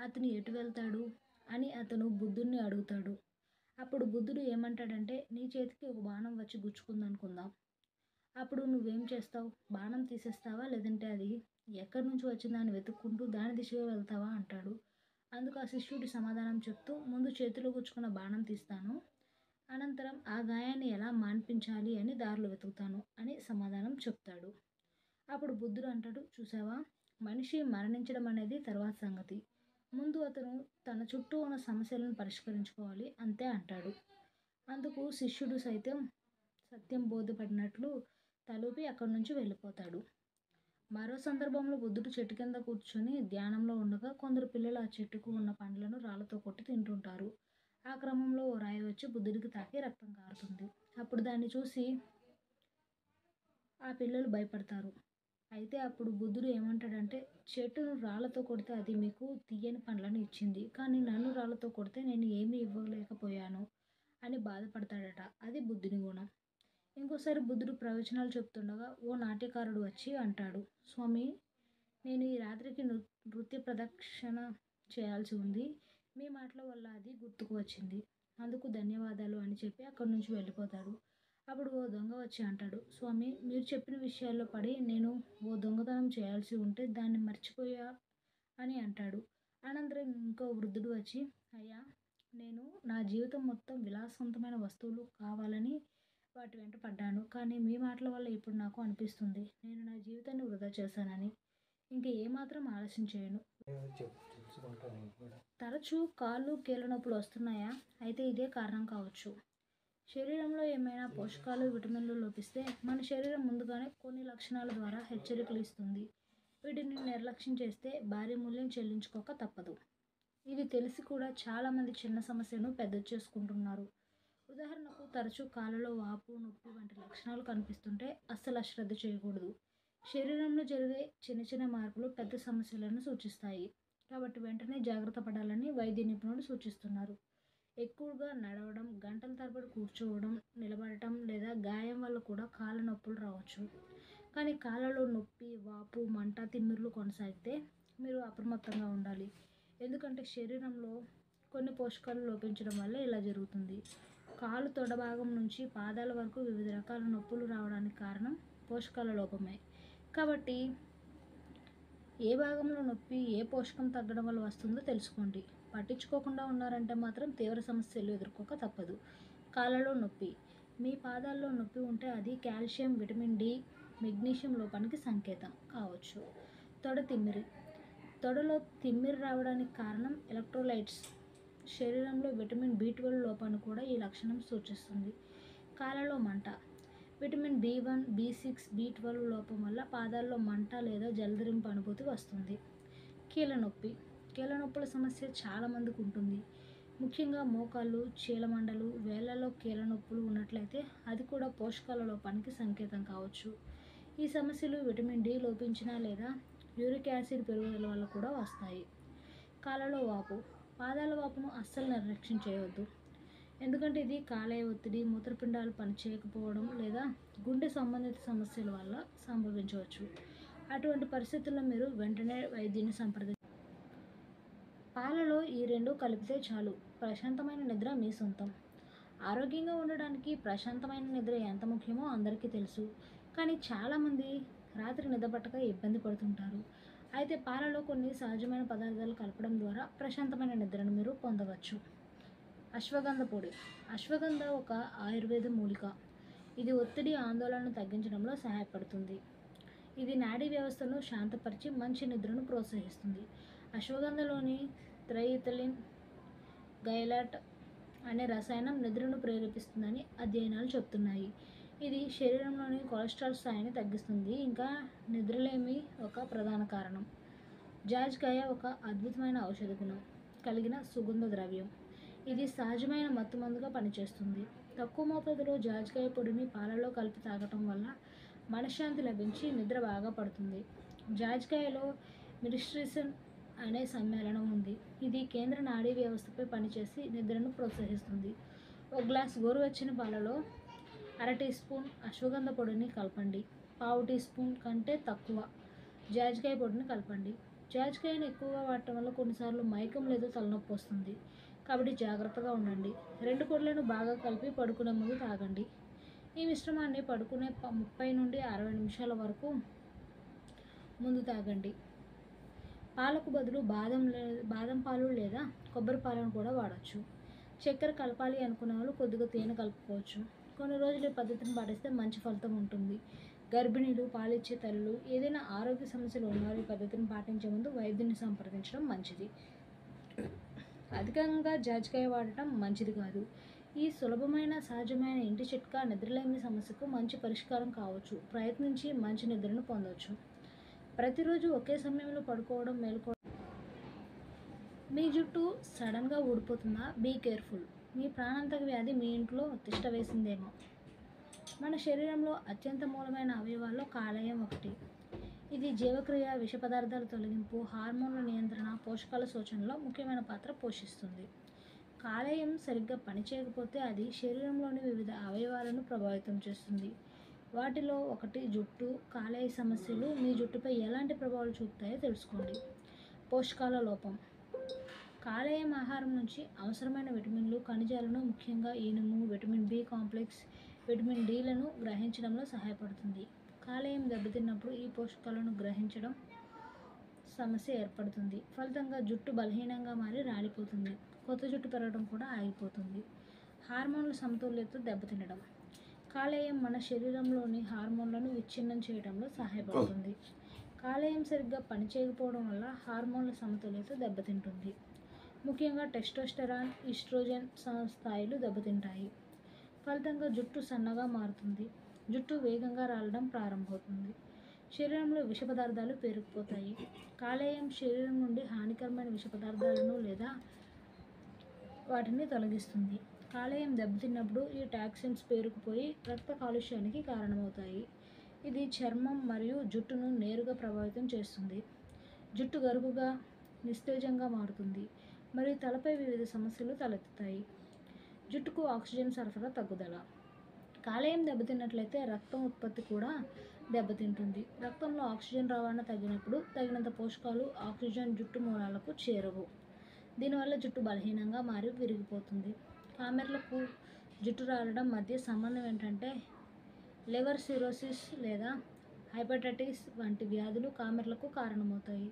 అతను ఎటు వెళ్తాడు అని అతను బుద్ధుడిని అడుగుతాడు. అప్పుడు బుద్ధుడు ఏమంటాడంటే, నీ చేతికి ఒక బాణం వచ్చి గుచ్చుకుందనుకుందాం. అప్పుడు నువ్వేం చేస్తావు? బాణం తీసేస్తావా? లేదంటే అది ఎక్కడి నుంచి వచ్చిందని వెతుక్కుంటూ దాని దిశగా వెళ్తావా అంటాడు. అందుకు ఆ శిష్యుడు సమాధానం చెప్తూ, ముందు చేతిలో గుచ్చుకున్న బాణం తీస్తాను. అనంతరం ఆ గాయాన్ని ఎలా మాన్పించాలి అని దారులు వెతుకుతాను అని సమాధానం చెప్తాడు. అప్పుడు బుద్ధుడు అంటాడు, చూసావా, మనిషి మరణించడం అనేది తర్వాత సంగతి. ముందు అతను తన చుట్టూ ఉన్న సమస్యలను పరిష్కరించుకోవాలి అంతే అంటాడు. అందుకు శిష్యుడు సైతం సత్యం బోధపడినట్లు తలూపి అక్కడి నుంచి వెళ్ళిపోతాడు. మరో సందర్భంలో బుద్ధుడు చెట్టు కింద కూర్చొని ధ్యానంలో ఉండగా కొందరు పిల్లలు ఆ చెట్టుకు ఉన్న పండ్లను రాళ్ళతో కొట్టి తింటుంటారు. ఆ క్రమంలో ఓ రాయి వచ్చి బుద్ధుడికి తాకి రక్తం కారుతుంది. అప్పుడు దాన్ని చూసి ఆ పిల్లలు భయపడతారు. అయితే అప్పుడు బుద్ధుడు ఏమంటాడంటే, చెట్టును రాళ్ళతో కొడితే అది మీకు తీయని పండ్లను ఇచ్చింది, కానీ నన్ను రాళ్ళతో కొడితే నేను ఏమీ ఇవ్వలేకపోయాను అని బాధపడతాడట. అది బుద్ధుని గుణం. ఇంకోసారి బుద్ధుడు ప్రవచనాలు చెప్తుండగా ఓ నాట్యకారుడు వచ్చి అంటాడు, స్వామి, నేను ఈ రాత్రికి నృత్య ప్రదక్షిణ చేయాల్సి ఉంది. మీ మాటల వల్ల అది గుర్తుకు వచ్చింది. అందుకు ధన్యవాదాలు అని చెప్పి అక్కడి నుంచి వెళ్ళిపోతాడు. అప్పుడు ఓ దొంగ వచ్చి అంటాడు, స్వామి, మీరు చెప్పిన విషయాల్లో పడి నేను ఓ దొంగతనం చేయాల్సి ఉంటే దాన్ని మర్చిపోయా అని అంటాడు. అనంతరం ఇంకో వృద్ధుడు వచ్చి, అయ్యా, నేను నా జీవితం మొత్తం విలాసవంతమైన వస్తువులు కావాలని వాటి వెంట పడ్డాను. కానీ మీ మాటల వల్ల ఇప్పుడు నాకు అనిపిస్తుంది నేను నా జీవితాన్ని వృధా చేశానని. ఇంక ఏమాత్రం ఆలస్యం చేయను. తరచూ కాళ్ళు కీళ్ళ నొప్పులు వస్తున్నాయా? అయితే ఇదే కారణం కావచ్చు. శరీరంలో ఏమైనా పోషకాలు విటమిన్లు లోపిస్తే మన శరీరం ముందుగానే కొన్ని లక్షణాల ద్వారా హెచ్చరికలు ఇస్తుంది. వీటిని నిర్లక్ష్యం చేస్తే భారీ మూల్యం చెల్లించుకోక తప్పదు. ఇది తెలిసి కూడా చాలామంది చిన్న సమస్యను పెద్ద చేసుకుంటున్నారు. ఉదాహరణకు తరచూ కాళ్ళలో వాపు, నొప్పి వంటి లక్షణాలు కనిపిస్తుంటే అస్సలు అశ్రద్ధ చేయకూడదు. శరీరంలో జరిగే చిన్న చిన్న మార్పులు పెద్ద సమస్యలను సూచిస్తాయి. కాబట్టి వెంటనే జాగ్రత్త పడాలని వైద్య నిపుణులు సూచిస్తున్నారు. ఎక్కువగా నడవడం, గంటల తరబడి కూర్చోవడం, నిలబడటం లేదా గాయం వల్ల కూడా కాళ్ళ నొప్పులు రావచ్చు. కానీ కాళ్ళలో నొప్పి, వాపు, మంట, తిమ్మిర్లు కొనసాగితే మీరు అప్రమత్తంగా ఉండాలి. ఎందుకంటే శరీరంలో కొన్ని పోషకాలు లోపించడం వల్ల ఇలా జరుగుతుంది. కాలు తొడ భాగం నుంచి పాదాల వరకు వివిధ రకాల నొప్పులు రావడానికి కారణం పోషకాల లోపమే. కాబట్టి ఏ భాగంలో నొప్పి, ఏ పోషకం తగ్గడం వల్ల వస్తుందో తెలుసుకోండి. పట్టించుకోకుండా ఉన్నారంటే మాత్రం తీవ్ర సమస్యలు ఎదుర్కోక తప్పదు. కాళ్ళలో నొప్పి. మీ పాదాల్లో నొప్పి ఉంటే అది కాల్షియం, విటమిన్ డి, మెగ్నీషియం లోపానికి సంకేతం కావచ్చు. తొడ తిమ్మిరి. తొడలో తిమ్మిరి రావడానికి కారణం ఎలక్ట్రోలైట్స్. శరీరంలో విటమిన్ బి12 లోపాన్ని కూడా ఈ లక్షణం సూచిస్తుంది. కాళ్ళలో మంట. విటమిన్ బి1, బి6, బి12 లోపం వల్ల పాదాల్లో మంట లేదా జలదరింపు అనుభూతి వస్తుంది. కీళ్ళ నొప్పి. కీళ్ళ నొప్పుల సమస్య చాలామందికి ఉంటుంది. ముఖ్యంగా మోకాళ్ళు, చీలమండలు, వేళ్లలో కీళ్ళ నొప్పులు ఉన్నట్లయితే అది కూడా పోషకాల లోపానికి సంకేతం కావచ్చు. ఈ సమస్యలు విటమిన్ డి లోపించిన లేదా యూరిక్ యాసిడ్ పెరుగుదల వల్ల కూడా వస్తాయి. కాళ్ళలో వాపు. పాదాల వాపును అస్సలు నిర్లక్ష్యం చేయవద్దు. ఎందుకంటే ఇది కాలేయ ఒత్తిడి, మూత్రపిండాలు పనిచేయకపోవడం లేదా గుండె సంబంధిత సమస్యల వల్ల సంభవించవచ్చు. అటువంటి పరిస్థితుల్లో మీరు వెంటనే వైద్యుని సంప్రదించండి. పాలలో ఈ రెండు కలిపితే చాలు, ప్రశాంతమైన నిద్ర మీ సొంతం. ఆరోగ్యంగా ఉండడానికి ప్రశాంతమైన నిద్ర ఎంత ముఖ్యమో అందరికీ తెలుసు. కానీ చాలామంది రాత్రి నిద్రపట్టక ఇబ్బంది పడుతుంటారు. అయితే పాలలో కొన్ని సహజమైన పదార్థాలు కలపడం ద్వారా ప్రశాంతమైన నిద్రను మీరు పొందవచ్చు. అశ్వగంధ పొడి. అశ్వగంధ ఒక ఆయుర్వేద మూలిక. ఇది ఒత్తిడి, ఆందోళనను తగ్గించడంలో సహాయపడుతుంది. ఇది నాడీ వ్యవస్థను శాంతపరిచి మంచి నిద్రను ప్రోత్సహిస్తుంది. అశ్వగంధలోని త్రైఎథిలిన్ గైలాట్ అనే రసాయనం నిద్రను ప్రేరేపిస్తుందని అధ్యయనాలు చెప్తున్నాయి. ఇది శరీరంలోని కొలెస్ట్రాల్ స్థాయిని తగ్గిస్తుంది. ఇంకా నిద్రలేమి ఒక ప్రధాన కారణం. జాజికాయ ఒక అద్భుతమైన ఔషధ గుణం కలిగిన సుగంధ ద్రవ్యం. ఇది సహజమైన మత్తుమందుగా పనిచేస్తుంది. తక్కువ మోతాదులో జాజికాయ పొడిని పాలలో కలిపి తాగటం వల్ల మనశ్శాంతి లభించి నిద్ర బాగా పడుతుంది. జాజికాయలో మిరిస్ట్రిసిన్ అనే సమ్మేళనం ఉంది. ఇది కేంద్ర నాడీ వ్యవస్థపై పనిచేసి నిద్రను ప్రోత్సహిస్తుంది. ఒక గ్లాసు గోరువెచ్చని పాలలో 1/2 టీ స్పూన్ అశ్వగంధ పొడిని కలపండి. 1/4 టీ స్పూన్ కంటే తక్కువ జాజికాయ పొడిని కలపండి. జాజికాయను ఎక్కువగా వాడటం వల్ల కొన్నిసార్లు మైకం లేదా తలనొప్పి వస్తుంది. కాబట్టి జాగ్రత్తగా ఉండండి. 2 పొడులను బాగా కలిపి పడుకునే ముందు తాగండి. ఈ మిశ్రమాన్ని పడుకునే 30 నుండి 60 నిమిషాల వరకు ముందు తాగండి. పాలకు బదులు బాదం పాలు లేదా కొబ్బరి పాలను కూడా వాడచ్చు. చక్కెర కలపాలి అనుకునే వాళ్ళు కొద్దిగా తేనె కలుపుకోవచ్చు. కొన్ని రోజులు ఈ పద్ధతిని పాటిస్తే మంచి ఫలితం ఉంటుంది. గర్భిణీలు, పాలిచ్చే తల్లులు, ఏదైనా ఆరోగ్య సమస్యలు ఉన్నవారు ఈ పద్ధతిని పాటించే ముందు వైద్యుని సంప్రదించడం మంచిది. అధికంగా జాజికాయ వాడటం మంచిది కాదు. ఈ సులభమైన సహజమైన ఇంటి చిట్కా నిద్రలేమి సమస్యకు మంచి పరిష్కారం కావచ్చు. ప్రయత్నించి మంచి నిద్రను పొందవచ్చు. ప్రతిరోజు ఒకే సమయంలో పడుకోవడం మేలుకోవడం. మీ జుట్టు సడన్గా ఊడిపోతుందా? Be careful. మీ ప్రాణాంతక వ్యాధి మీ ఇంట్లో తిష్ట వేసిందేమో. మన శరీరంలో అత్యంత మూలమైన అవయవాల్లో కాలేయం ఒకటి. ఇది జీవక్రియ, విష పదార్థాల తొలగింపు, హార్మోన్ల నియంత్రణ, పోషకాల శోషణలో ముఖ్యమైన పాత్ర పోషిస్తుంది. కాలేయం సరిగ్గా పనిచేయకపోతే అది శరీరంలోని వివిధ అవయవాలను ప్రభావితం చేస్తుంది. వాటిలో ఒకటి జుట్టు. కాలేయ సమస్యలు మీ జుట్టుపై ఎలాంటి ప్రభావాలు చూపుతాయో తెలుసుకోండి. పోషకాల లోపం. కాలేయం ఆహారం నుంచి అవసరమైన విటమిన్లు, ఖనిజాలను, ముఖ్యంగా ఇనుము, విటమిన్ బి కాంప్లెక్స్, విటమిన్ డిలను గ్రహించడంలో సహాయపడుతుంది. కాలేయం దెబ్బతిన్నప్పుడు ఈ పోషకాలను గ్రహించడం సమస్య ఏర్పడుతుంది. ఫలితంగా జుట్టు బలహీనంగా మారి రాలిపోతుంది. కొత్త జుట్టు పెరగడం కూడా ఆగిపోతుంది. హార్మోన్ల సమతుల్యత దెబ్బతినడం. కాలేయం మన శరీరంలోని హార్మోన్లను విచ్ఛిన్నం చేయడంలో సహాయపడుతుంది. కాలేయం సరిగ్గా పనిచేయకపోవడం వల్ల హార్మోన్ల సమతుల్యత దెబ్బతింటుంది. ముఖ్యంగా టెస్టోస్టెరాన్, ఈస్ట్రోజన్ స్థాయిలు దెబ్బతింటాయి. ఫలితంగా జుట్టు సన్నగా మారుతుంది. జుట్టు వేగంగా రాలడం ప్రారంభమవుతుంది. శరీరంలో విష పదార్థాలు పేరుకుపోతాయి. కాలేయం శరీరం నుండి హానికరమైన విష పదార్థాలను లేదా వాటిని తొలగిస్తుంది. కాలేయం దెబ్బతిన్నప్పుడు ఈ టాక్సిన్స్ పేరుకుపోయి రక్త కాలుష్యానికి కారణమవుతాయి. ఇది చర్మం మరియు జుట్టును నేరుగా ప్రభావితం చేస్తుంది. జుట్టు గరుకుగా, నిస్తేజంగా మారుతుంది మరియు తలపై వివిధ సమస్యలు తలెత్తుతాయి. జుట్టుకు ఆక్సిజన్ సరఫరా తగ్గుదల. కాలేయం దెబ్బతిన్నట్లయితే రక్తం ఉత్పత్తి కూడా దెబ్బతింటుంది. రక్తంలో ఆక్సిజన్ రవాణా తగ్గినప్పుడు తగినంత పోషకాలు, ఆక్సిజన్ జుట్టు మూలాలకు చేరవు. దీనివల్ల జుట్టు బలహీనంగా మారి విరిగిపోతుంది. కామెర్లకు జుట్టు రాలడం మధ్య సంబంధం ఏంటంటే లివర్ సిరోసిస్ లేదా హెపటైటిస్ వంటి వ్యాధులు కామెర్లకు కారణమవుతాయి.